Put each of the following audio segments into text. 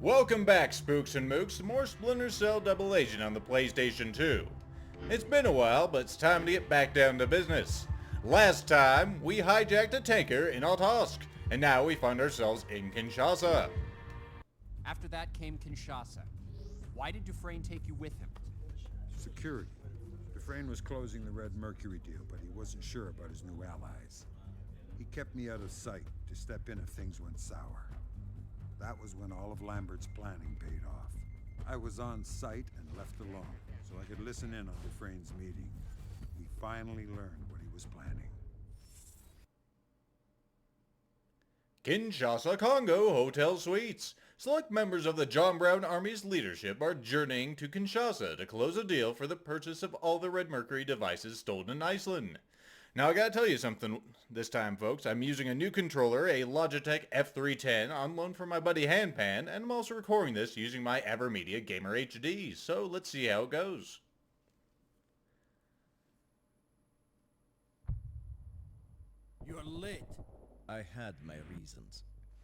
Welcome back, Spooks and Mooks, to more Splinter Cell Double Agent on the PlayStation 2. It's been a while, but it's time to get back down to business. Last time, we hijacked a tanker in Otosk, and now we find ourselves in Kinshasa. After that came Kinshasa. Why did Dufresne take you with him? Security. Dufresne was closing the Red Mercury deal, but he wasn't sure about his new allies. He kept me out of sight to step in if things went sour. That was when all of Lambert's planning paid off. I was on site and left alone, so I could listen in on Dufresne's meeting. We finally learned what he was planning. Kinshasa, Congo Hotel Suites. Select members of the John Brown Army's leadership are journeying to Kinshasa to close a deal for the purchase of all the Red Mercury devices stolen in Iceland. Now I gotta tell you something this time, folks. I'm using a new controller, a Logitech F310, on loan from my buddy Handpan, and I'm also recording this using my Avermedia Gamer HD, so let's see how it goes. You're late. I had my reasons.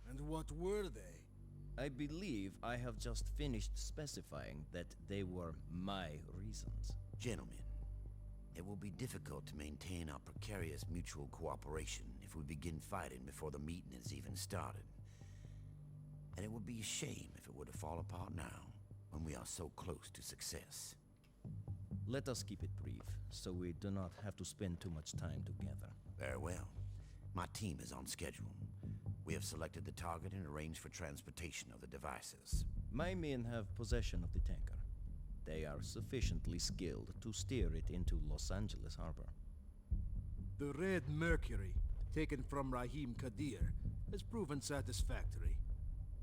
And what were they? I believe I have just finished specifying that they were my reasons. Gentlemen, it will be difficult to maintain our precarious mutual cooperation if we begin fighting before the meeting has even started. And it would be a shame if it were to fall apart now, when we are so close to success. Let us keep it brief, so we do not have to spend too much time together. Very well. My team is on schedule. We have selected the target and arranged for transportation of the devices. My men have possession of the tanker. They are sufficiently skilled to steer it into Los Angeles Harbor. The Red Mercury, taken from Rahim Kadir, has proven satisfactory.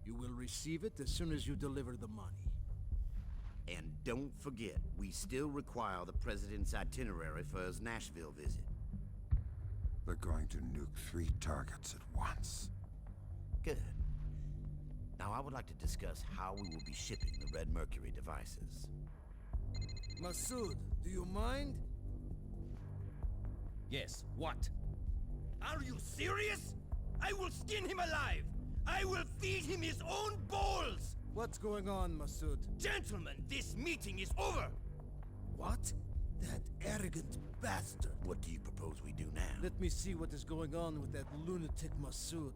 You will receive it as soon as you deliver the money. And don't forget, we still require the President's itinerary for his Nashville visit. They're going to nuke 3 targets at once. Good. Now I would like to discuss how we will be shipping the Red Mercury devices. Masood, do you mind? Yes, what? Are you serious? I will skin him alive! I will feed him his own balls! What's going on, Masood? Gentlemen, this meeting is over! What? That arrogant bastard. What do you propose we do now? Let me see what is going on with that lunatic Masood.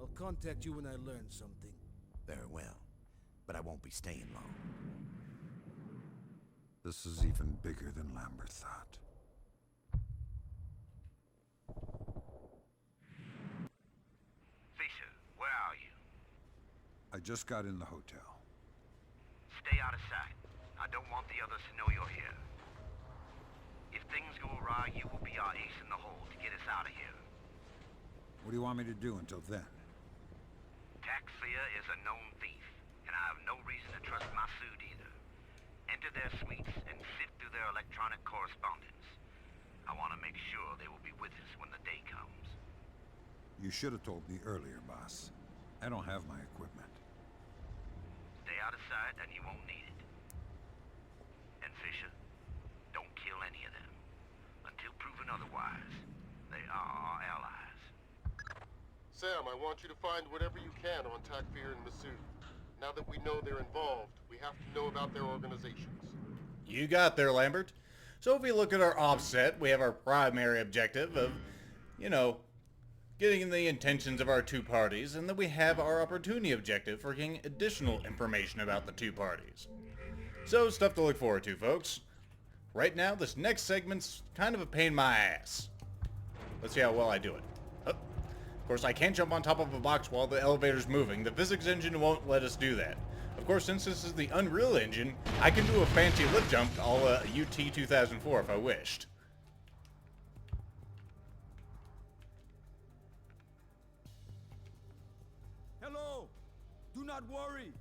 I'll contact you when I learn something. Very well. But I won't be staying long. This is even bigger than Lambert thought. Fisher, where are you? I just got in the hotel. Stay out of sight. I don't want the others to know you're here. If things go awry, you will be our ace in the hole to get us out of here. What do you want me to do until then? Taxia is a known thief, and I have no reason to trust Masood either. Enter their suites and sift through their electronic correspondence. I want to make sure they will be with us when the day comes. You should have told me earlier, boss. I don't have my equipment. Stay out of sight and you won't need it. And Fisher, don't kill any of them. Until proven otherwise, they are our allies. Sam, I want you to find whatever you can on Takfir and Masood. Now that we know they're involved, we have to know about their organizations. You got there, Lambert. So if we look at our offset, we have our primary objective of, getting the intentions of our two parties, and then we have our opportunity objective for getting additional information about the two parties. So, stuff to look forward to, folks. Right now, this next segment's kind of a pain in my ass. Let's see how well I do it. Oh, of course, I can't jump on top of a box while the elevator's moving. The physics engine won't let us do that. Of course, since this is the Unreal Engine, I can do a fancy lip jump a la UT 2004 if I wished. Hello! Do not worry.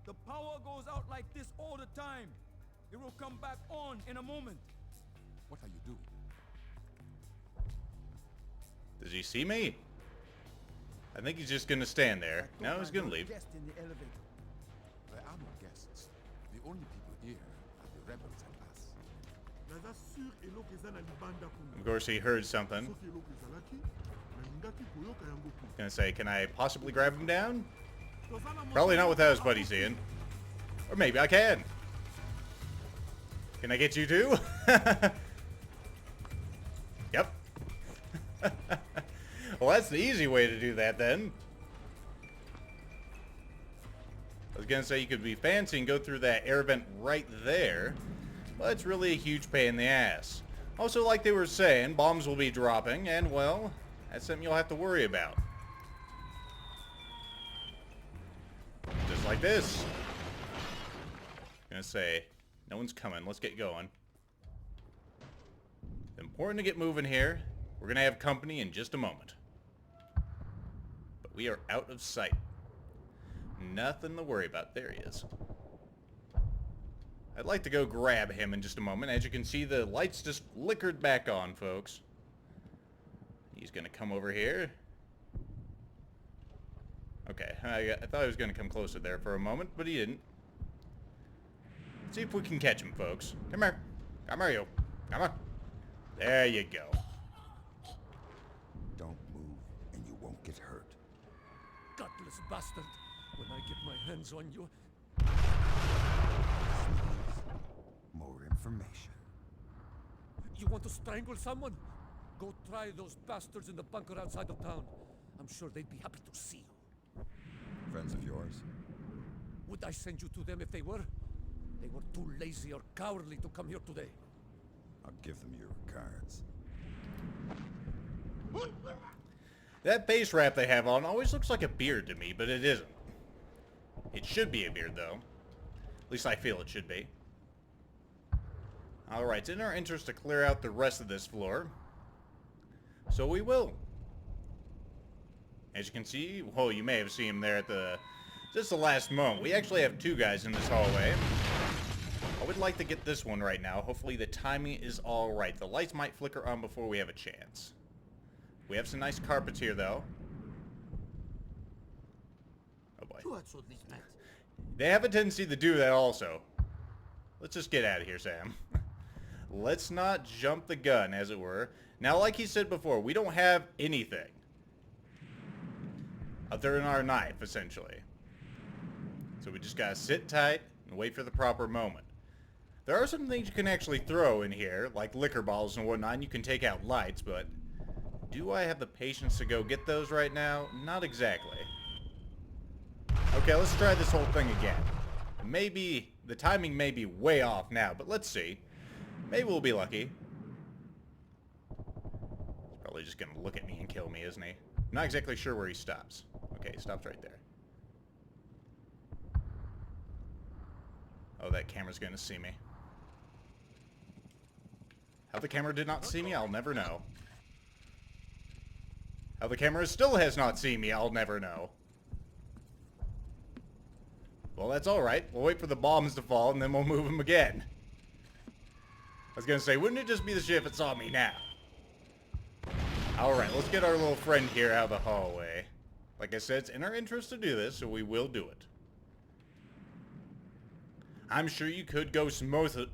The power goes out like this all the time. It will come back on in a moment. What are you doing? Does he see me? I think he's just gonna stand there. Now he's gonna leave. Guest in the elevator. There are no guests. The only people here are the rebels and us. Of course, he heard something. Gonna say, can I possibly grab him down? Probably not without his buddy seeing. Or maybe I can. Can I get you too? Yep. Well, that's the easy way to do that then. I was gonna say you could be fancy and go through that air vent right there, but it's really a huge pain in the ass. Also, like they were saying, bombs will be dropping, and well, that's something you'll have to worry about. Just like this. Gonna say, no one's coming. Let's get going. Important to get moving here. We're gonna have company in just a moment. But we are out of sight. Nothing to worry about. There he is. I'd like to go grab him in just a moment. As you can see, the lights just flickered back on, folks. He's gonna come over here. Okay, I thought he was gonna come closer there for a moment, but he didn't. Let's see if we can catch him, folks. Come here. Come here, you. Come on. There you go. Don't move, and you won't get hurt. Gutless bastard! When I get my hands on you... More information. You want to strangle someone? Go try those bastards in the bunker outside of town. I'm sure they'd be happy to see you. Friends of yours? Would I send you to them if they were? They were too lazy or cowardly to come here today. I'll give them your cards. That face wrap they have on always looks like a beard to me, but it isn't. It should be a beard, though. At least I feel it should be. Alright, it's in our interest to clear out the rest of this floor. So we will. As you can see, well, you may have seen him there at just the last moment. We actually have two guys in this hallway. I would like to get this one right now. Hopefully the timing is alright. The lights might flicker on before we have a chance. We have some nice carpets here, though. Oh boy. They have a tendency to do that also. Let's just get out of here, Sam. Let's not jump the gun, as it were. Now, like he said before, we don't have anything other than our knife, essentially. So we just gotta sit tight and wait for the proper moment. There are some things you can actually throw in here, like liquor bottles and whatnot, and you can take out lights, but do I have the patience to go get those right now? Not exactly. Okay, let's try this whole thing again. Maybe, the timing may be way off now, but let's see. Maybe we'll be lucky. He's probably just gonna look at me and kill me, isn't he? I'm not exactly sure where he stops. Okay, he stops right there. Oh, that camera's gonna see me. How the camera did not see me, I'll never know. How the camera still has not seen me, I'll never know. Well, that's alright. We'll wait for the bombs to fall, and then we'll move them again. I was gonna say, wouldn't it just be the shit if it saw me now? Alright, let's get our little friend here out of the hallway. Like I said, it's in our interest to do this, so we will do it. I'm sure you could go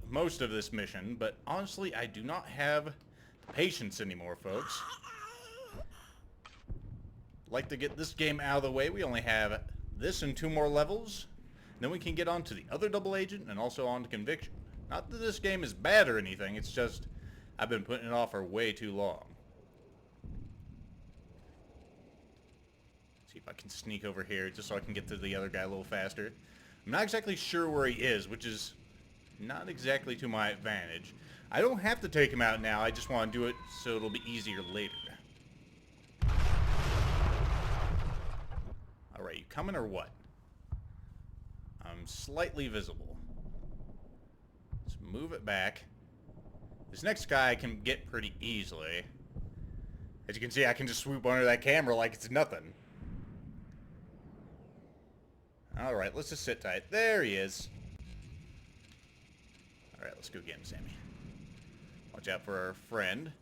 most of this mission, but honestly, I do not have the patience anymore, folks. Like to get this game out of the way. We only have this and 2 more levels. Then we can get on to the other double agent and also on to Conviction. Not that this game is bad or anything, it's just I've been putting it off for way too long. See if I can sneak over here just so I can get to the other guy a little faster. I'm not exactly sure where he is, which is not exactly to my advantage. I don't have to take him out now, I just want to do it so it'll be easier later. Alright, you coming or what? I'm slightly visible. Let's move it back. This next guy I can get pretty easily. As you can see, I can just swoop under that camera like it's nothing. Alright, let's just sit tight. There he is. Alright, let's go get him, Sammy. Watch out for our friend.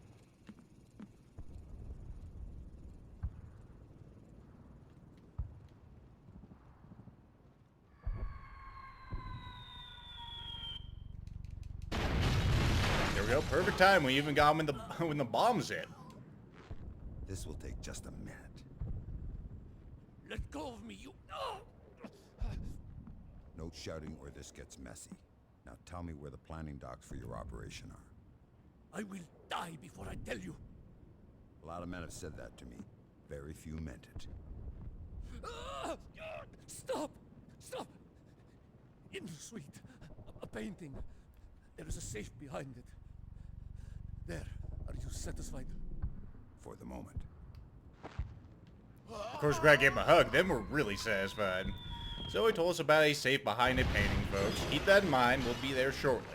There we go, perfect time. We even got him in the when the bombs hit. This will take just a minute. Let go of me, you... Oh! No shouting or this gets messy. Now tell me where the planning docs for your operation are. I will die before I tell you. A lot of men have said that to me. Very few meant it. Stop! Stop! In the suite, a painting. There is a safe behind it. There. Are you satisfied? For the moment. Of course, Greg gave him a hug. Then we're really satisfied. So he told us about a safe behind a painting, folks. Keep that in mind. We'll be there shortly.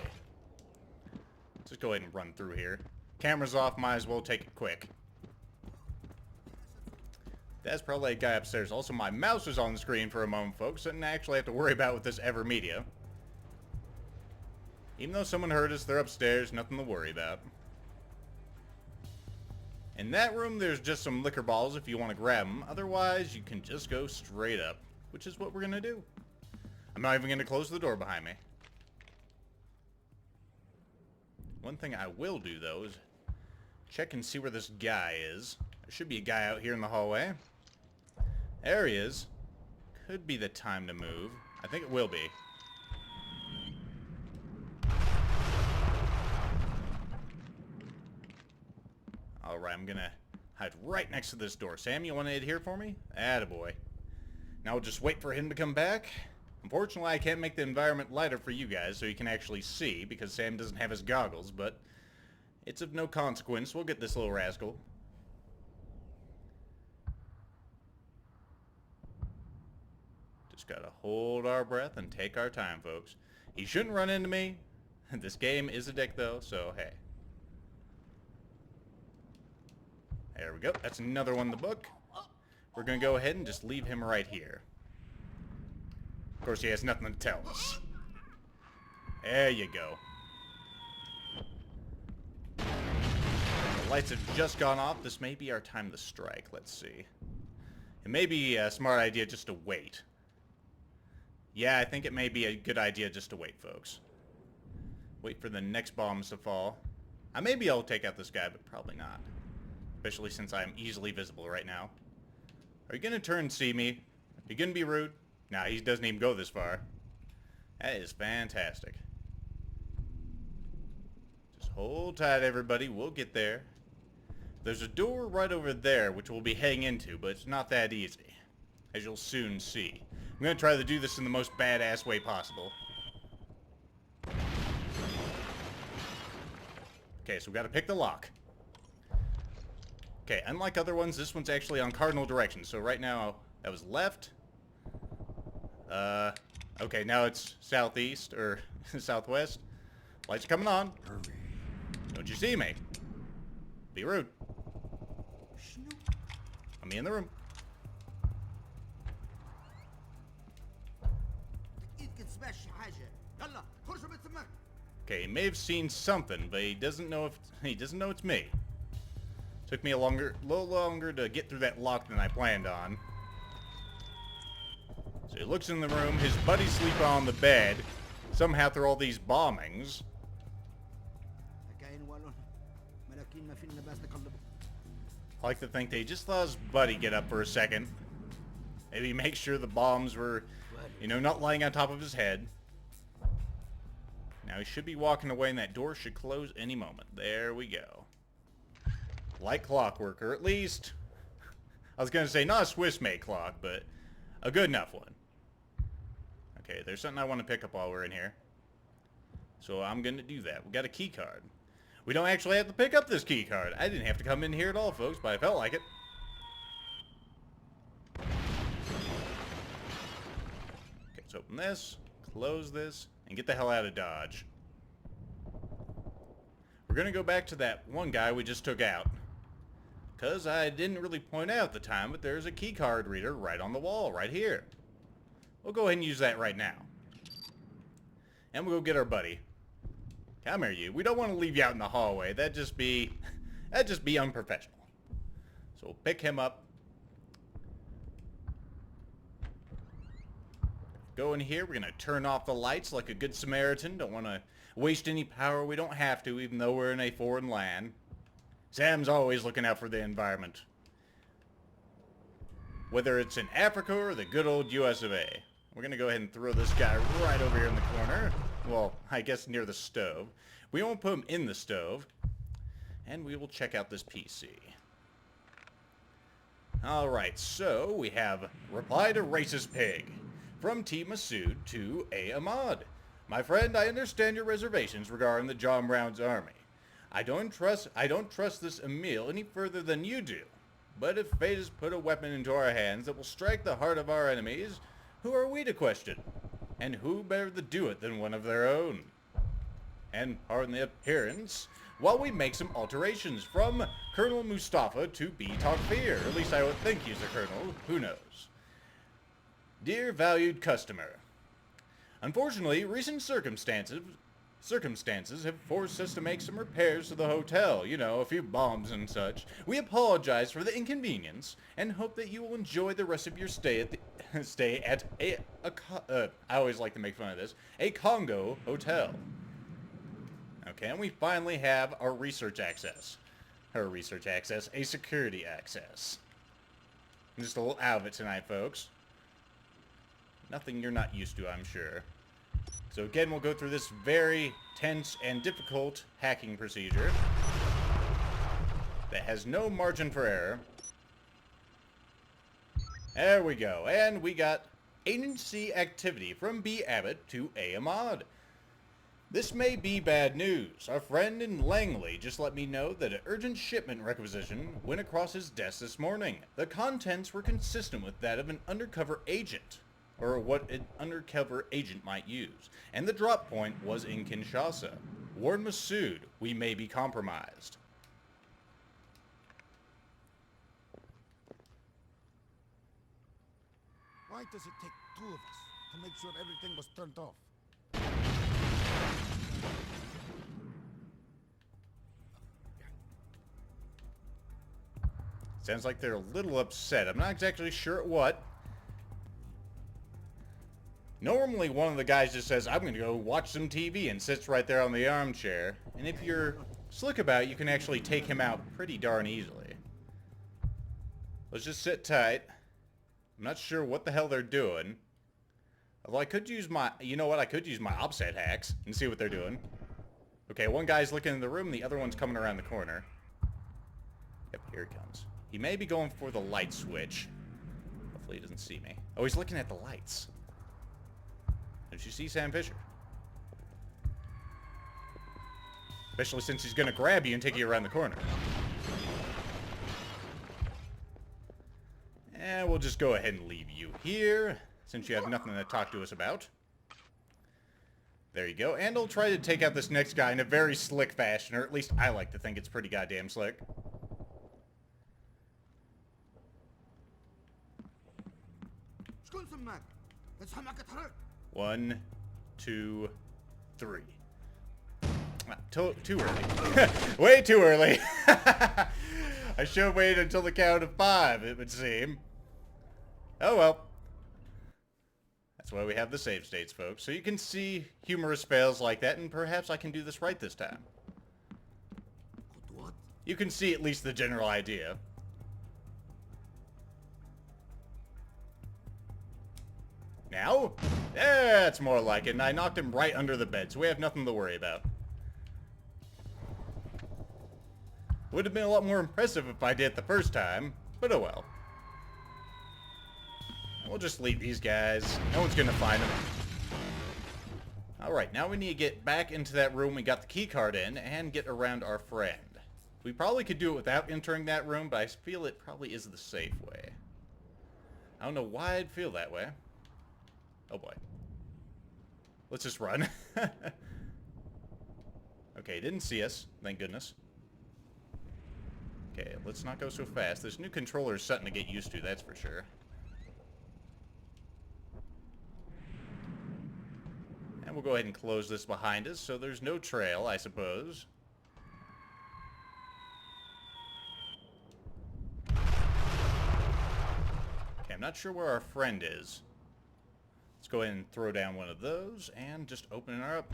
Let's just go ahead and run through here. Camera's off. Might as well take it quick. That's probably a guy upstairs. Also, my mouse was on the screen for a moment, folks. Didn't actually have to worry about with this Ever Media. Even though someone heard us, they're upstairs. Nothing to worry about. In that room, there's just some liquor bottles if you want to grab them. Otherwise, you can just go straight up, which is what we're going to do. I'm not even going to close the door behind me. One thing I will do, though, is check and see where this guy is. There should be a guy out here in the hallway. There he is. Could be the time to move. I think it will be. Alright, I'm gonna hide right next to this door. Sam, you want to adhere for me? Attaboy. Now we'll just wait for him to come back. Unfortunately, I can't make the environment lighter for you guys so you can actually see because Sam doesn't have his goggles, but it's of no consequence. We'll get this little rascal. Just gotta hold our breath and take our time, folks. He shouldn't run into me. This game is a dick, though, so hey. There we go. That's another one in the book. We're gonna go ahead and just leave him right here. Of course, he has nothing to tell us. There you go. The lights have just gone off. This may be our time to strike. Let's see. It may be a smart idea just to wait. Yeah, I think it may be a good idea just to wait, folks. Wait for the next bombs to fall. I may be able to take out this guy, but probably not. Especially since I'm easily visible right now. Are you going to turn and see me? Are you going to be rude? Nah, he doesn't even go this far. That is fantastic. Just hold tight, everybody. We'll get there. There's a door right over there, which we'll be heading into, but it's not that easy, as you'll soon see. I'm going to try to do this in the most badass way possible. Okay, so we got to pick the lock. Okay, unlike other ones, this one's actually on cardinal direction. So right now, that was left. Okay, now it's southeast, or southwest. Lights are coming on. Hurry. Don't you see me? Be rude. Let me in the room. Okay, he may have seen something, but he doesn't know it's me. Took me a little longer to get through that lock than I planned on. So he looks in the room. His buddies sleep on the bed. Somehow through all these bombings. I like to think they just let his buddy get up for a second. Maybe make sure the bombs were, not lying on top of his head. Now he should be walking away and that door should close any moment. There we go. Like clockwork, or at least, I was going to say not a Swiss-made clock, but a good enough one. Okay, there's something I want to pick up while we're in here. So I'm going to do that. We got a key card. We don't actually have to pick up this key card. I didn't have to come in here at all, folks, but I felt like it. Okay, let's open this, close this, and get the hell out of Dodge. We're going to go back to that one guy we just took out. Because I didn't really point out at the time, but there's a key card reader right on the wall, right here. We'll go ahead and use that right now. And we'll go get our buddy. Come here, you. We don't want to leave you out in the hallway. That'd just be unprofessional. So we'll pick him up. Go in here. We're going to turn off the lights like a good Samaritan. Don't want to waste any power we don't have to, even though we're in a foreign land. Sam's always looking out for the environment. Whether it's in Africa or the good old US of A. We're going to go ahead and throw this guy right over here in the corner. Well, I guess near the stove. We won't put him in the stove. And we will check out this PC. Alright, so we have Reply to Racist Pig. From T. Masood to A. Ahmad. My friend, I understand your reservations regarding the John Brown's army. I don't trust this Emile any further than you do. But if fate has put a weapon into our hands that will strike the heart of our enemies, who are we to question? And who better to do it than one of their own? And pardon the appearance, while we make some alterations from Colonel Mustafa to B. Takfir. At least I would think he's a colonel. Who knows? Dear valued customer, unfortunately, recent circumstances have forced us to make some repairs to the hotel. You know, a few bombs and such. We apologize for the inconvenience and hope that you will enjoy the rest of your stay at I always like to make fun of this, a Congo hotel. Okay, and we finally have our research access. A security access. I'm just a little out of it tonight, folks. Nothing you're not used to, I'm sure. So again, we'll go through this very tense and difficult hacking procedure that has no margin for error. There we go. And we got agency activity from B. Abbott to A. Ahmad. This may be bad news. Our friend in Langley just let me know that an urgent shipment requisition went across his desk this morning. The contents were consistent with that of an undercover agent, or what an undercover agent might use, and the drop point was in Kinshasa. Warn Masood, we may be compromised. Why does it take two of us to make sure everything was turned off? Sounds like they're a little upset. I'm not exactly sure at what. Normally, one of the guys just says, I'm going to go watch some TV, and sits right there on the armchair. And if you're slick about it, you can actually take him out pretty darn easily. Let's just sit tight. I'm not sure what the hell they're doing. Although I could use my... You know what? I could use my OPSET hacks and see what they're doing. Okay, one guy's looking in the room, the other one's coming around the corner. Yep, here he comes. He may be going for the light switch. Hopefully he doesn't see me. Oh, he's looking at the lights. Don't you see Sam Fisher? Especially since he's going to grab you and take you around the corner. And we'll just go ahead and leave you here, since you have nothing to talk to us about. There you go. And I'll try to take out this next guy in a very slick fashion, or at least I like to think it's pretty goddamn slick. One, two, three. Ah, too early. Way too early. I should have waited until the count of 5, it would seem. Oh well. That's why we have the save states, folks. So you can see humorous fails like that, and perhaps I can do this right this time. What? You can see at least the general idea. Now? That's more like it, and I knocked him right under the bed, so we have nothing to worry about. Would have been a lot more impressive if I did it the first time, but oh well. We'll just leave these guys. No one's gonna find them. Alright, now we need to get back into that room we got the key card in and get around our friend. We probably could do it without entering that room, but I feel it probably is the safe way. I don't know why I'd feel that way. Oh boy. Let's just run. Okay, didn't see us, thank goodness. Okay, let's not go so fast. This new controller is something to get used to, that's for sure. And we'll go ahead and close this behind us, so there's no trail, I suppose. Okay, I'm not sure where our friend is. Let's go ahead and throw down one of those, and just open her up.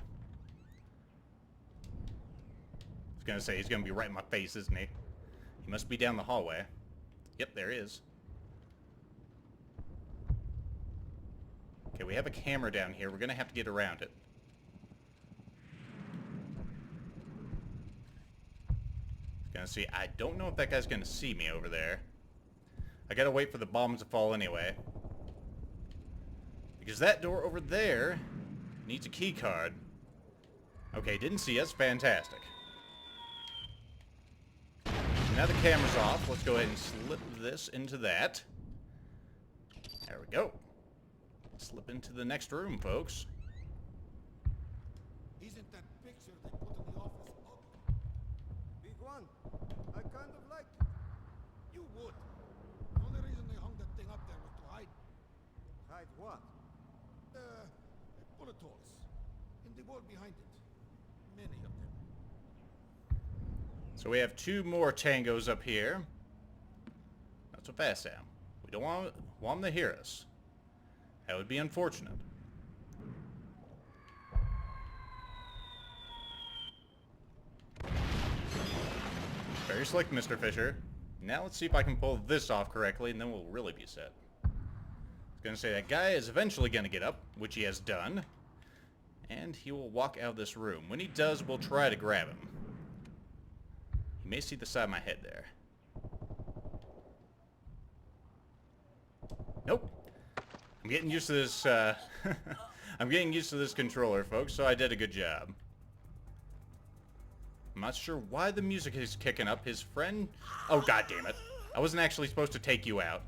I was gonna say, he's gonna be right in my face, isn't he? He must be down the hallway. Yep, there he is. Okay, we have a camera down here. We're gonna have to get around it. Gonna see. I don't know if that guy's gonna see me over there. I gotta wait for the bombs to fall anyway. Because that door over there needs a key card. Okay, didn't see us. Fantastic. Now the camera's off. Let's go ahead and slip this into that. There we go. Slip into the next room, folks. Isn't that picture they put in the office ugly? Big one. I kind of like it. You would. The only reason they hung that thing up there was to hide. Hide what? Bullet holes. In the wall behind it. Many of them. So we have 2 more tangos up here. Not so fast, Sam. We don't want them to hear us. That would be unfortunate. Very slick, Mr. Fisher. Now let's see if I can pull this off correctly, and then we'll really be set. I was going to say, that guy is eventually going to get up, which he has done. And he will walk out of this room. When he does, we'll try to grab him. He may see the side of my head there. Nope. I'm getting used to this, I'm getting used to this controller, folks, so I did a good job. I'm not sure why the music is kicking up. His friend... Oh, god damn it. I wasn't actually supposed to take you out.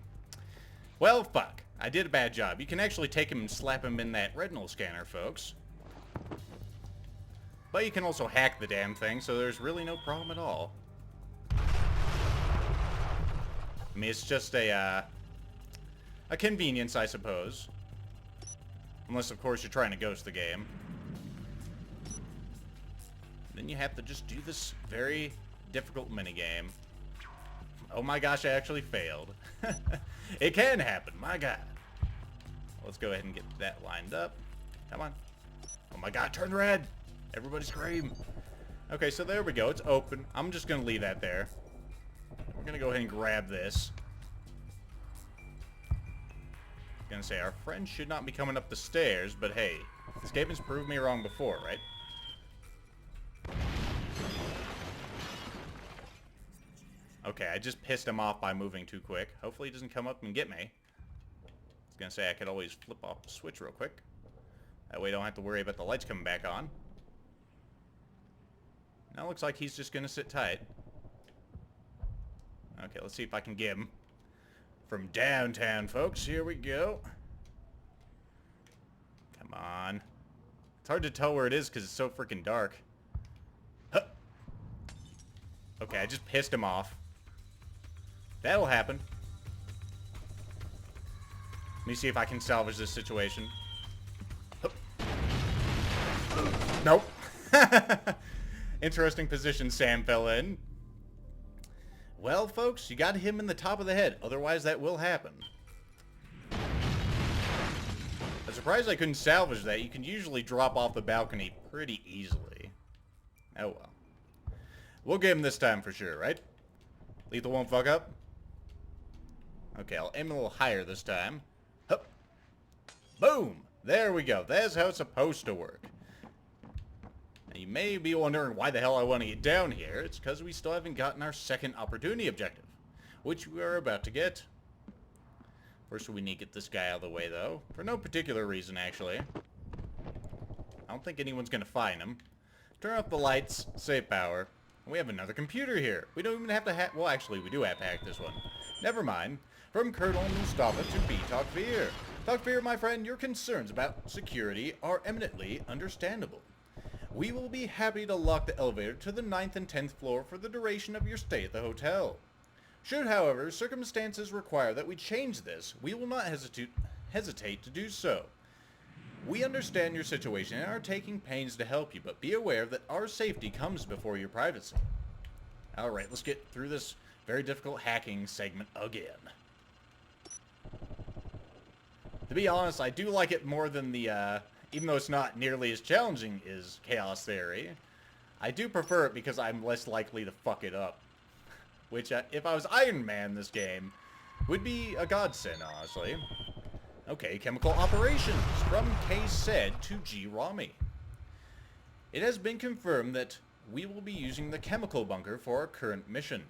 Well, fuck. I did a bad job. You can actually take him and slap him in that retinal scanner, folks. But you can also hack the damn thing, so there's really no problem at all. I mean, it's just a convenience, I suppose. Unless, of course, you're trying to ghost the game. Then you have to just do this very difficult minigame. Oh my gosh, I actually failed. It can happen, my god. Let's go ahead and get that lined up. Come on. Oh my god, turn red! Everybody scream. Okay, so there we go. It's open. I'm just going to leave that there. We're going to go ahead and grab this. Gonna say, our friend should not be coming up the stairs, but hey, this game has proved me wrong before, right? Okay, I just pissed him off by moving too quick. Hopefully he doesn't come up and get me. I was gonna say I could always flip off the switch real quick. That way I don't have to worry about the lights coming back on. Now it looks like he's just gonna sit tight. Okay, let's see if I can get him. From downtown, folks. Here we go. Come on. It's hard to tell where it is because it's so freaking dark. Huh. Okay, I just pissed him off. That'll happen. Let me see if I can salvage this situation. Huh. Nope. Interesting position Sam fell in. Well, folks, you got him in the top of the head. Otherwise, that will happen. I'm surprised I couldn't salvage that. You can usually drop off the balcony pretty easily. Oh, well. We'll get him this time for sure, right? Lethal won't fuck up? Okay, I'll aim a little higher this time. Hup. Boom! There we go. That's how it's supposed to work. Now, you may be wondering why the hell I want to get down here. It's because we still haven't gotten our second opportunity objective, which we are about to get. First, we need to get this guy out of the way, though. For no particular reason, actually. I don't think anyone's going to find him. Turn off the lights, save power. We have another computer here. We don't even have to hack... Well, actually, we do have to hack this one. Never mind. From Colonel Mustafa to B. Takfir. Takfir, my friend, your concerns about security are eminently understandable. We will be happy to lock the elevator to the 9th and 10th floor for the duration of your stay at the hotel. Should, however, circumstances require that we change this, we will not hesitate to do so. We understand your situation and are taking pains to help you, but be aware that our safety comes before your privacy. Alright, let's get through this very difficult hacking segment again. To be honest, I do like it more than the, even though it's not nearly as challenging as Chaos Theory, I do prefer it because I'm less likely to fuck it up. Which, if I was Iron Man this game, would be a godsend, honestly. Okay, chemical operations from K. Said to G. Rami. It has been confirmed that we will be using the chemical bunker for our current mission.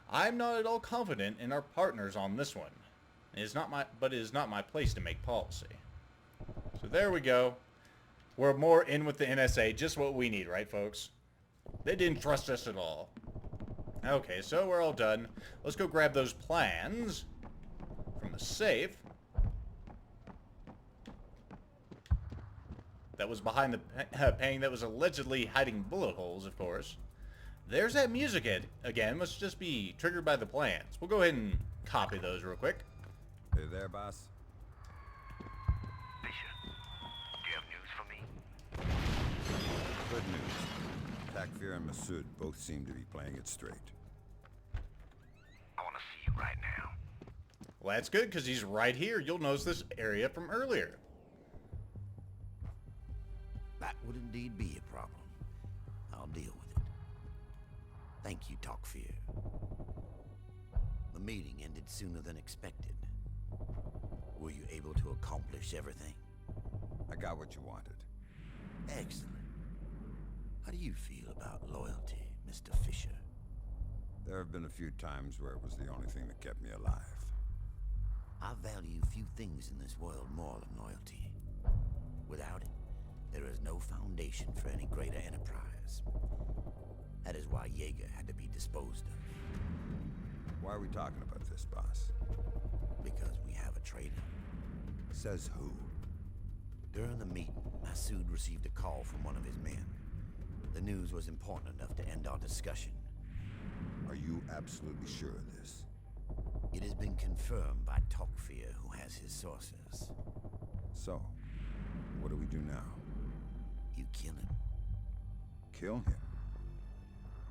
I'm not at all confident in our partners on this one. It is not my place to make policy. So there we go. We're more in with the NSA, just what we need, right, folks? They didn't trust us at all. Okay, so we're all done. Let's go grab those plans from the safe. That was behind the painting that was allegedly hiding bullet holes, of course. There's that music again. Must just be triggered by the plans. We'll go ahead and copy those real quick. Hey there, boss. Fisher, do you have news for me? Good news. Takfir and Masood both seem to be playing it straight. I want to see you right now. Well, that's good, because he's right here. You'll notice this area from earlier. That would indeed be a problem. I'll deal with it. Thank you, Takfir. The meeting ended sooner than expected. Were you able to accomplish everything? I got what you wanted. Excellent. How do you feel about loyalty, Mr. Fisher? There have been a few times where it was the only thing that kept me alive. I value few things in this world more than loyalty. Without it, there is no foundation for any greater enterprise. That is why Jaeger had to be disposed of. Why are we talking about this, boss? Because we have a traitor. Says who? During the meeting, Masood received a call from one of his men. The news was important enough to end our discussion. Are you absolutely sure of this? It has been confirmed by Takfir, who has his sources. So, what do we do now? You kill him. Kill him?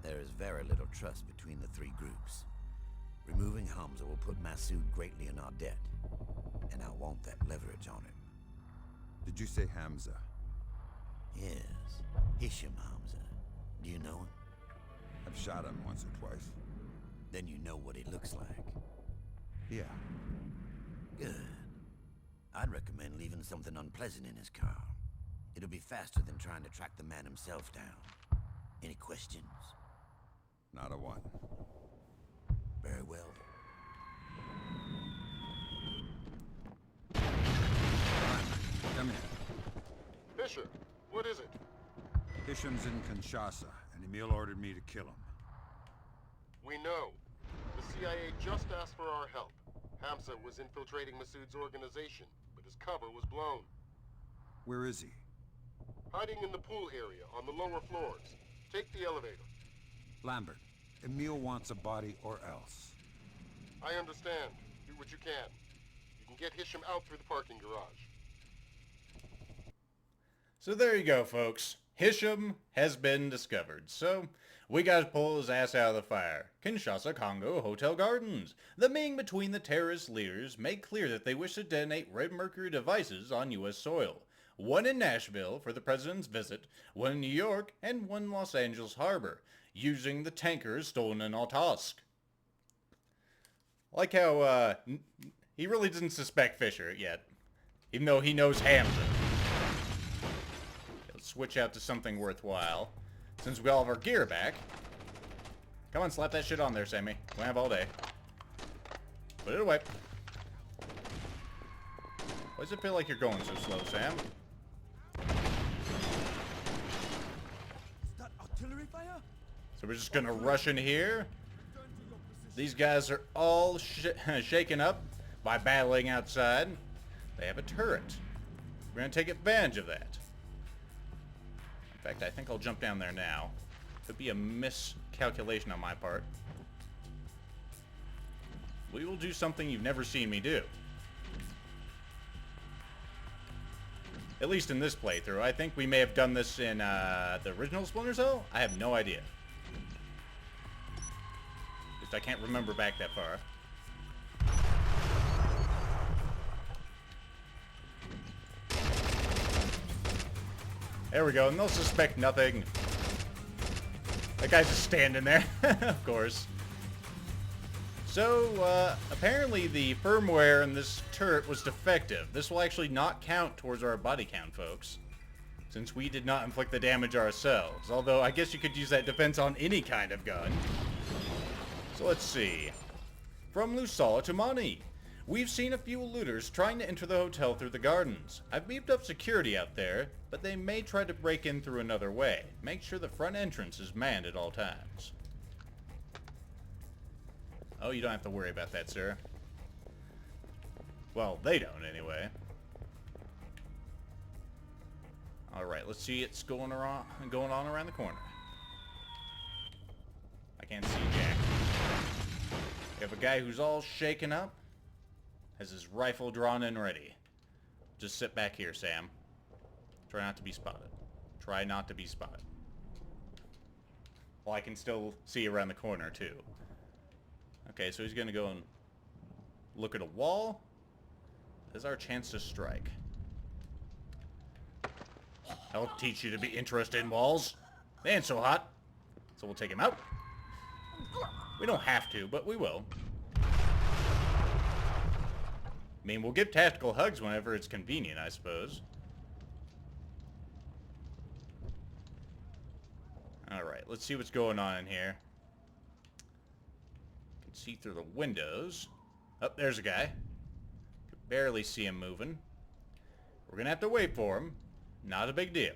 There is very little trust between the three groups. Removing Hamza will put Masood greatly in our debt, and I want that leverage on him. Did you say Hamza? Yes, Hisham Hamza. Do you know him? I've shot him once or twice. Then you know what he looks like. Yeah. Good. I'd recommend leaving something unpleasant in his car. It'll be faster than trying to track the man himself down. Any questions? Not a one. Very well. Come here. Fisher, what is it? Hisham's in Kinshasa, and Emile ordered me to kill him. We know. The CIA just asked for our help. Hamza was infiltrating Masood's organization, but his cover was blown. Where is he? Hiding in the pool area on the lower floors. Take the elevator. Lambert, Emile wants a body or else. I understand. Do what you can. You can get Hisham out through the parking garage. So there you go, folks. Hisham has been discovered. So we gotta pull his ass out of the fire. Kinshasa, Congo, Hotel Gardens. The meeting between the terrorist leaders made clear that they wish to detonate Red Mercury devices on U.S. soil. One in Nashville for the president's visit, one in New York, and one in Los Angeles Harbor, using the tankers stolen in Otosk. Like how he really doesn't suspect Fisher yet, even though he knows Hamza. Let's switch out to something worthwhile, since we all have our gear back. Come on, slap that shit on there, Sammy. We have all day. Put it away. Why does it feel like you're going so slow, Sam? Is that artillery fire? So we're just gonna rush in here. These guys are all shaken up by battling outside. They have a turret. We're gonna take advantage of that. In fact, I think I'll jump down there now. Could be a miscalculation on my part. We will do something you've never seen me do. At least in this playthrough. I think we may have done this in the original Splinter Cell. I have no idea. At least I can't remember back that far. There we go, and they'll suspect nothing. That guy's just standing there, of course. So, apparently the firmware in this turret was defective. This will actually not count towards our body count, folks, since we did not inflict the damage ourselves. Although, I guess you could use that defense on any kind of gun. So let's see. From Lusala to Mani. We've seen a few looters trying to enter the hotel through the gardens. I've beefed up security out there, but they may try to break in through another way. Make sure the front entrance is manned at all times. Oh, you don't have to worry about that, sir. Well, they don't, anyway. Alright, let's see it's going on around the corner. I can't see Jack. We have a guy who's all shaken up. Has his rifle drawn and ready. Just sit back here, Sam. Try not to be spotted. Try not to be spotted. Well, I can still see around the corner, too. Okay, so he's gonna go and look at a wall. This is our chance to strike. I'll teach you to be interested in walls. They ain't so hot. So we'll take him out. We don't have to, but we will. I mean, we'll give tactical hugs whenever it's convenient, I suppose. Alright, let's see what's going on in here. Can see through the windows. Oh, there's a guy. Could barely see him moving. We're gonna have to wait for him. Not a big deal.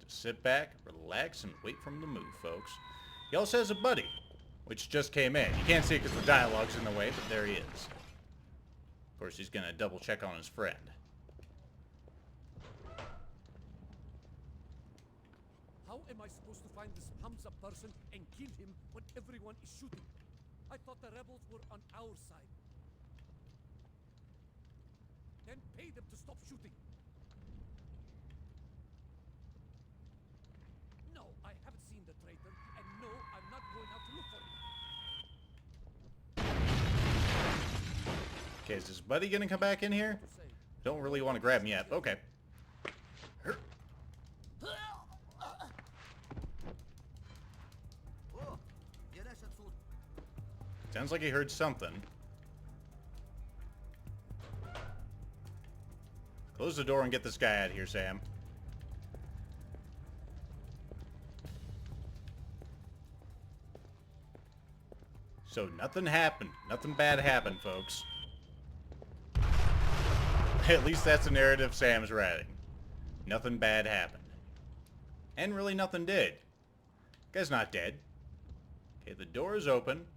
Just sit back, relax, and wait for him to move, folks. He also has a buddy, which just came in. You can't see it because the dialogue's in the way, but there he is. Of course, he's gonna double check on his friend. How am I supposed to find this Hamza person and kill him when everyone is shooting? I thought the rebels were on our side. Then pay them to stop shooting. No, I haven't seen the traitor, and no, I'm not going out to look for him. Okay, is his buddy gonna come back in here? Don't really want to grab him yet. Okay. Sounds like he heard something. Close the door and get this guy out of here, Sam. So nothing happened. Nothing bad happened, folks. At least that's the narrative Sam's writing. Nothing bad happened. And really nothing did. Guy's not dead. Okay, the door is open.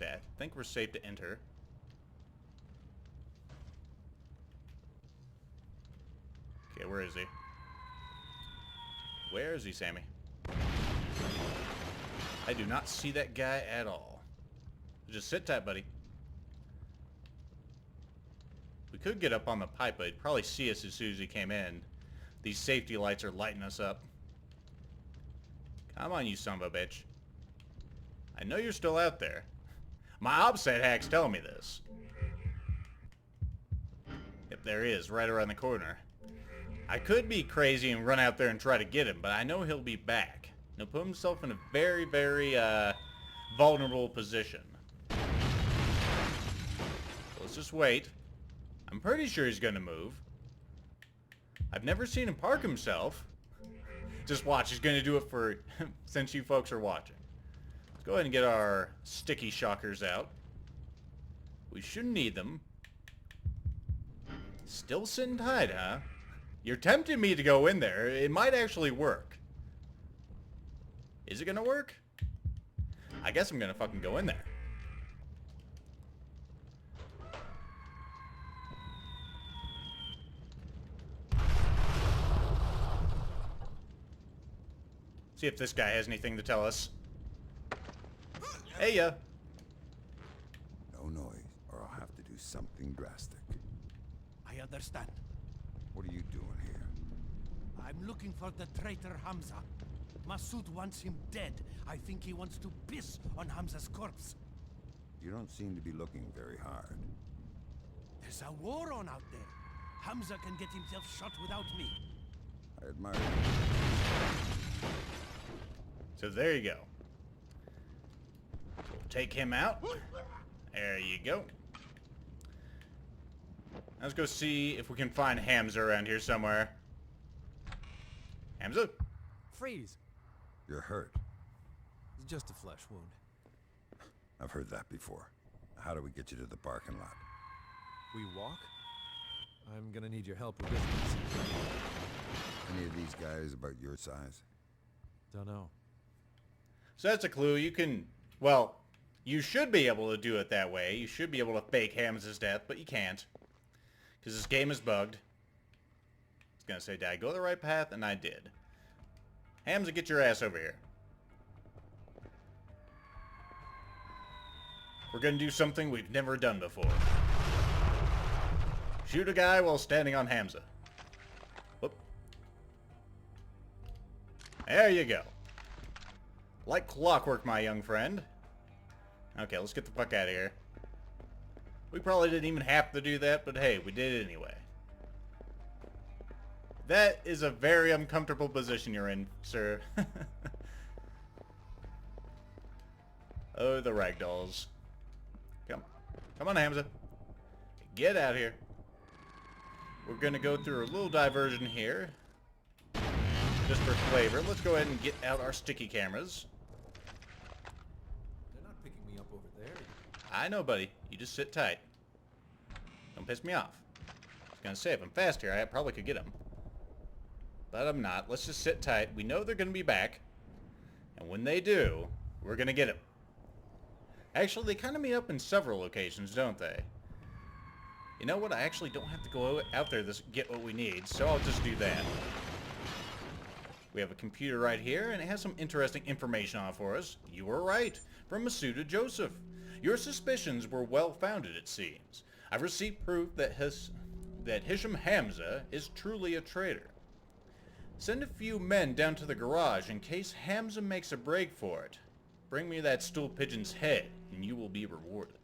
I think we're safe to enter. Okay, where is he? Where is he, Sammy? I do not see that guy at all. Just sit tight, buddy. We could get up on the pipe, but he'd probably see us as soon as he came in. These safety lights are lighting us up. Come on, you son of a bitch. I know you're still out there. My OPSAT hack's telling me this. Yep, there he is, right around the corner. I could be crazy and run out there and try to get him, but I know he'll be back. He'll put himself in a very, very vulnerable position. So let's just wait. I'm pretty sure he's gonna move. I've never seen him park himself. Just watch, he's gonna do it for since you folks are watching. Let's go ahead and get our sticky shockers out. We shouldn't need them. Still sitting tight, huh? You're tempting me to go in there. It might actually work. Is it gonna work? I guess I'm gonna fucking go in there. See if this guy has anything to tell us. Hey, ya. No noise, or I'll have to do something drastic. I understand. What are you doing here? I'm looking for the traitor Hamza. Masood wants him dead. I think he wants to piss on Hamza's corpse. You don't seem to be looking very hard. There's a war on out there. Hamza can get himself shot without me. I admire you. So there you go. take him out. There you go. Let's go see if we can find Hamza around here somewhere. Hamza? Freeze. You're hurt. It's just a flesh wound. I've heard that before. How do we get you to the parking lot? We walk? I'm gonna need your help with distance. Any of these guys about your size? Don't know. So that's a clue. You can, well, you should be able to do it that way. You should be able to fake Hamza's death, but you can't. Because this game is bugged. It's going to say, did I go the right path? And I did. Hamza, get your ass over here. We're going to do something we've never done before. Shoot a guy while standing on Hamza. Whoop. There you go. Like clockwork, my young friend. Okay, let's get the fuck out of here. We probably didn't even have to do that, but hey, we did it anyway. That is a very uncomfortable position you're in, sir. Oh, the ragdolls. Come on, Hamza. Get out here. We're going to go through a little diversion here. Just for flavor. Let's go ahead and get out our sticky cameras. They're not picking me up over there. I know, buddy. You just sit tight. Don't piss me off. I was going to say, if I'm fast here, I probably could get them. But I'm not. Let's just sit tight. We know they're going to be back. And when they do, we're going to get them. Actually, they kind of meet up in several locations, don't they? You know what? I actually don't have to go out there to get what we need, so I'll just do that. We have a computer right here, and it has some interesting information on it for us. You were right. From Masuda Joseph. Your suspicions were well-founded, it seems. I've received proof that Hisham Hamza is truly a traitor. Send a few men down to the garage in case Hamza makes a break for it. Bring me that stool pigeon's head, and you will be rewarded.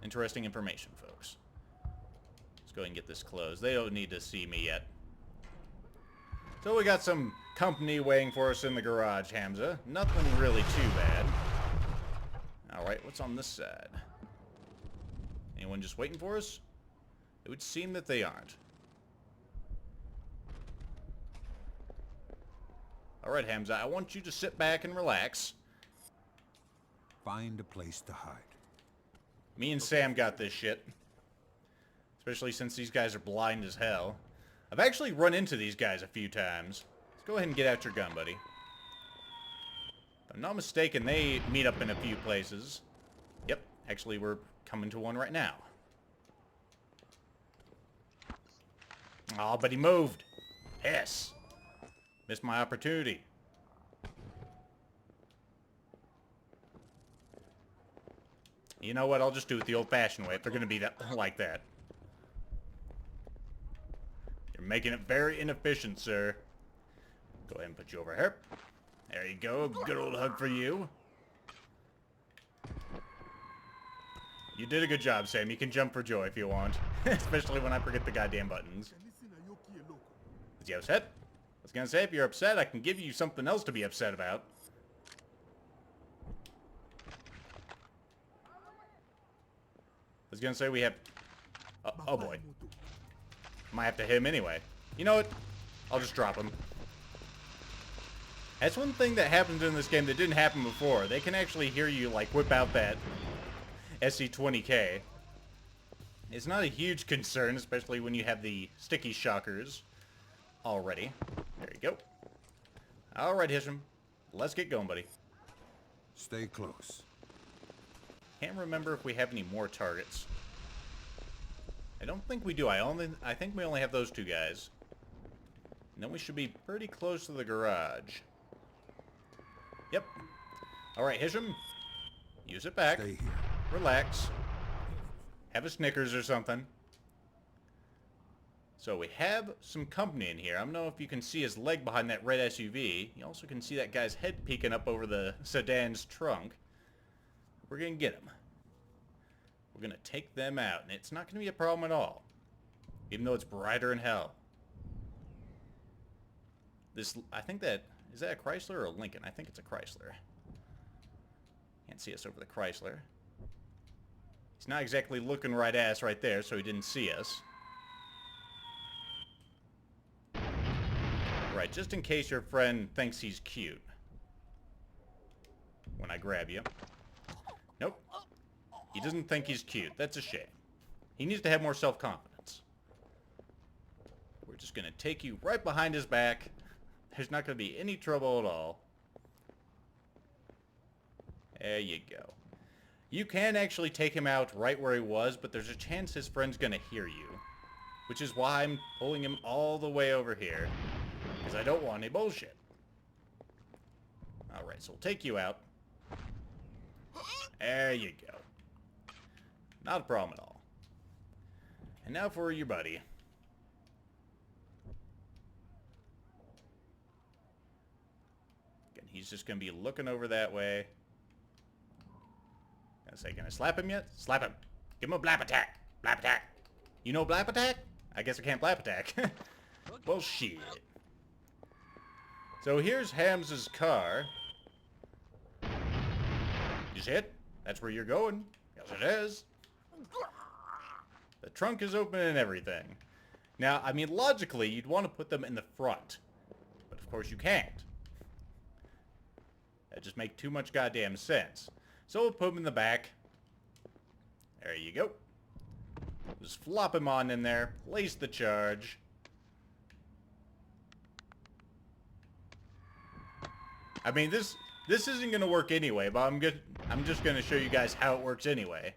Interesting information, folks. Let's go ahead and get this closed. They don't need to see me yet. So we got some company waiting for us in the garage, Hamza. Nothing really too bad. Alright, what's on this side? Anyone just waiting for us? It would seem that they aren't. Alright, Hamza, I want you to sit back and relax. Find a place to hide. Me and Sam got this shit. Especially since these guys are blind as hell. I've actually run into these guys a few times. Let's go ahead and get out your gun, buddy. If I'm not mistaken, they meet up in a few places. Yep, actually we're coming to one right now. Aw, but he moved. Yes. Missed my opportunity. You know what? I'll just do it the old-fashioned way if they're going to be that like that. You're making it very inefficient, sir. Go ahead and put you over here. There you go. A good old hug for you. You did a good job, Sam. You can jump for joy if you want. Especially when I forget the goddamn buttons. Is he upset? I was going to say, if you're upset, I can give you something else to be upset about. I was going to say we have... oh boy. Might have to hit him anyway. You know what? I'll just drop him. That's one thing that happens in this game that didn't happen before. They can actually hear you, like, whip out that SC-20K. It's not a huge concern, especially when you have the sticky shockers already. There you go. Alright, Hisham. Let's get going, buddy. Stay close. Can't remember if we have any more targets. I don't think we do. I think we only have those two guys. And then we should be pretty close to the garage. Yep. Alright, Hisham. Use it back. Stay here. Relax. Have a Snickers or something. So we have some company in here. I don't know if you can see his leg behind that red SUV. You also can see that guy's head peeking up over the sedan's trunk. We're going to get him. We're going to take them out, and it's not going to be a problem at all. Even though it's brighter than hell. This, I think that, is that a Chrysler or a Lincoln? I think it's a Chrysler. Can't see us over the Chrysler. He's not exactly looking right at us right there, so he didn't see us. Right, just in case your friend thinks he's cute. When I grab you. Nope. He doesn't think he's cute. That's a shame. He needs to have more self-confidence. We're just going to take you right behind his back. There's not going to be any trouble at all. There you go. You can actually take him out right where he was, but there's a chance his friend's going to hear you. Which is why I'm pulling him all the way over here. Because I don't want any bullshit. Alright, so we'll take you out. There you go. Not a problem at all. And now for your buddy. Again, he's just going to be looking over that way. Gonna say, can I slap him yet? Slap him. Give him a blap attack. Blap attack. You know blap attack? I guess I can't blap attack. Well, shit. So here's Hamza's car. You see it? That's where you're going. Yes, it is. The trunk is open and everything. Now, I mean, logically, you'd want to put them in the front. But of course you can't. That just makes too much goddamn sense. So we'll put them in the back. There you go. Just flop him on in there. Place the charge. I mean, this isn't going to work anyway, but I'm just going to show you guys how it works anyway.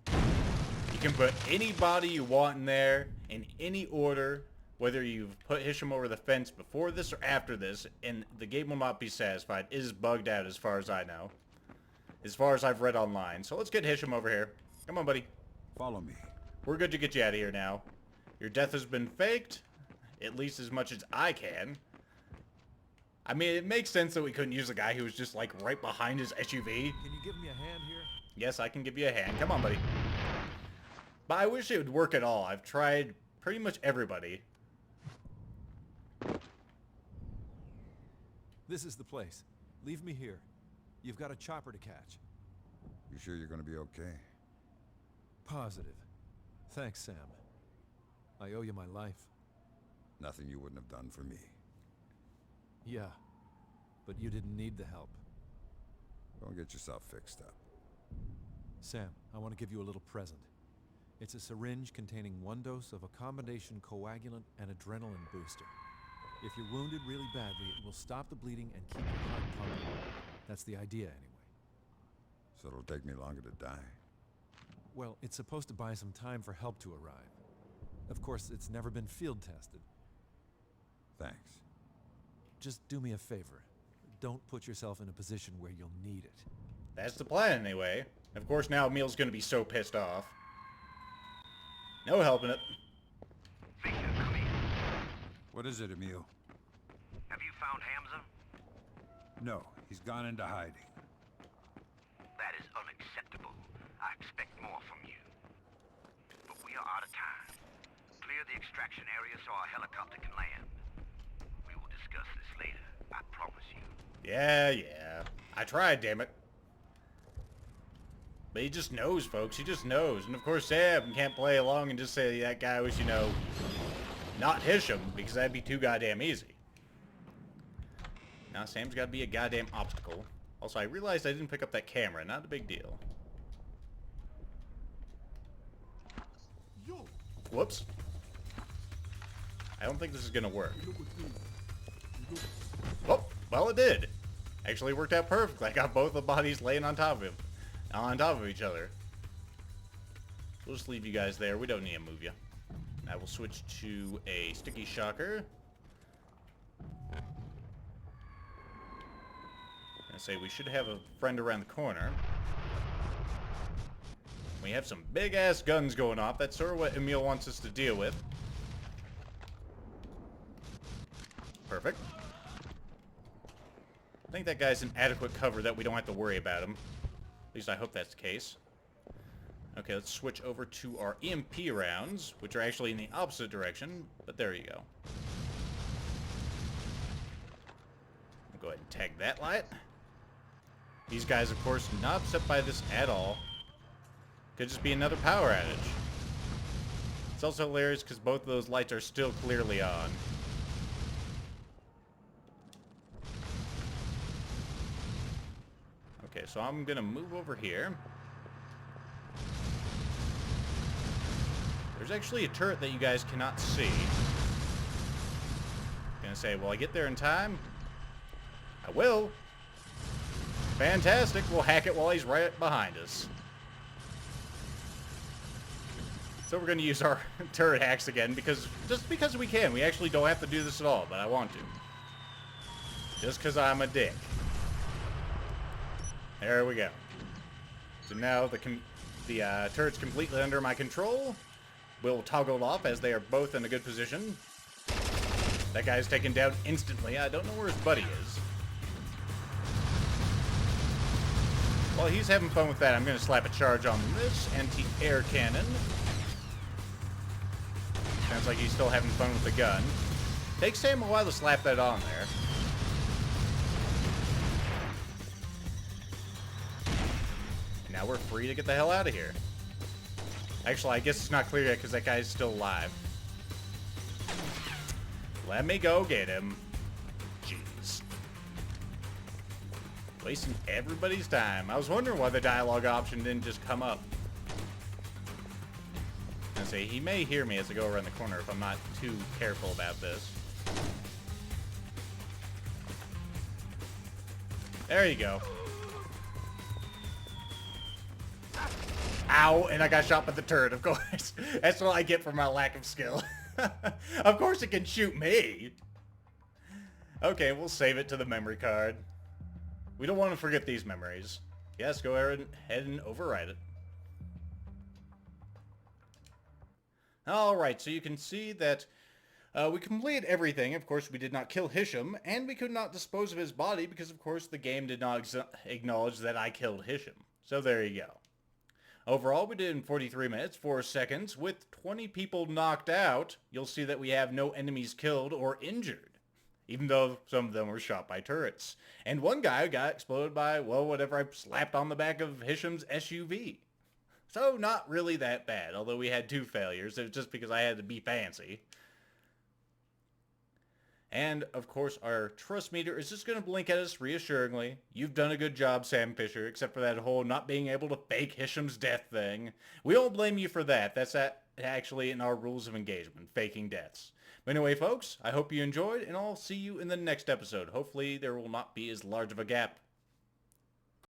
You can put any body you want in there, in any order, whether you've put Hisham over the fence before this or after this, and the game will not be satisfied. It is bugged out as far as I know. As far as I've read online. So let's get Hisham over here. Come on, buddy. Follow me. We're good to get you out of here now. Your death has been faked, at least as much as I can. I mean, it makes sense that we couldn't use the guy who was just, like, right behind his SUV. Can you give me a hand here? Yes, I can give you a hand. Come on, buddy. But I wish it would work at all. I've tried pretty much everybody. This is the place. Leave me here. You've got a chopper to catch. You sure you're gonna be okay? Positive. Thanks, Sam. I owe you my life. Nothing you wouldn't have done for me. Yeah, but you didn't need the help. Go and get yourself fixed up. Sam, I want to give you a little present. It's a syringe containing 1 dose of a combination coagulant and adrenaline booster. If you're wounded really badly, it will stop the bleeding and keep your heart pumping. That's the idea, anyway. So it'll take me longer to die? Well, it's supposed to buy some time for help to arrive. Of course, it's never been field tested. Thanks. Just do me a favor. Don't put yourself in a position where you'll need it. That's the plan, anyway. Of course, now Emile's going to be so pissed off. No helping it. Fisher, come here. What is it, Emile? Have you found Hamza? No, he's gone into hiding. That is unacceptable. I expect more from you. But we are out of time. Clear the extraction area so our helicopter can land. We will discuss this later, I promise you. Yeah. I tried, damn it. But he just knows, folks. He just knows. And of course, Sam can't play along and just say that guy was, you know, not Hisham, because that'd be too goddamn easy. Now Sam's got to be a goddamn obstacle. Also, I realized I didn't pick up that camera. Not a big deal. Whoops. I don't think this is going to work. Oh, well, it did. Actually worked out perfectly. I got both the bodies laying on top of him. On top of each other. We'll just leave you guys there. We don't need to move you. I will switch to a sticky shocker. I say we should have a friend around the corner. We have some big-ass guns going off. That's sort of what Emile wants us to deal with. Perfect. I think that guy's an adequate cover that we don't have to worry about him. At least I hope that's the case. Okay, let's switch over to our EMP rounds, which are actually in the opposite direction, but there you go. We'll go ahead and tag that light. These guys, of course, not upset by this at all. Could just be another power outage. It's also hilarious because both of those lights are still clearly on. Okay, so I'm gonna move over here. There's actually a turret that you guys cannot see. Gonna say, will I get there in time? I will. Fantastic. We'll hack it while he's right behind us. So we're going to use our turret hacks again just because we can. We actually don't have to do this at all, but I want to. Just because I'm a dick. There we go. So now the turret's completely under my control. We'll toggle it off as they are both in a good position. That guy's taken down instantly. I don't know where his buddy is. While he's having fun with that, I'm going to slap a charge on this anti-air cannon. Sounds like he's still having fun with the gun. Takes Sam a while to slap that on there. And now we're free to get the hell out of here. Actually, I guess it's not clear yet because that guy's still alive. Let me go get him. Jeez. Wasting everybody's time. I was wondering why the dialogue option didn't just come up. I say he may hear me as I go around the corner if I'm not too careful about this. There you go. Ow, and I got shot by the turret, of course. That's what I get for my lack of skill. Of course it can shoot me. Okay, we'll save it to the memory card. We don't want to forget these memories. Yes, go ahead and overwrite it. Alright, so you can see that we completed everything. Of course, we did not kill Hisham, and we could not dispose of his body because, of course, the game did not acknowledge that I killed Hisham. So there you go. Overall, we did in 43 minutes, 4 seconds, with 20 people knocked out. You'll see that we have no enemies killed or injured, even though some of them were shot by turrets. And one guy got exploded by, well, whatever I slapped on the back of Hisham's SUV. So not really that bad, although we had 2 failures. It was just because I had to be fancy. And, of course, our trust meter is just going to blink at us reassuringly. You've done a good job, Sam Fisher, except for that whole not being able to fake Hisham's death thing. We don't blame you for that. That's actually in our rules of engagement, faking deaths. But anyway, folks, I hope you enjoyed, and I'll see you in the next episode. Hopefully there will not be as large of a gap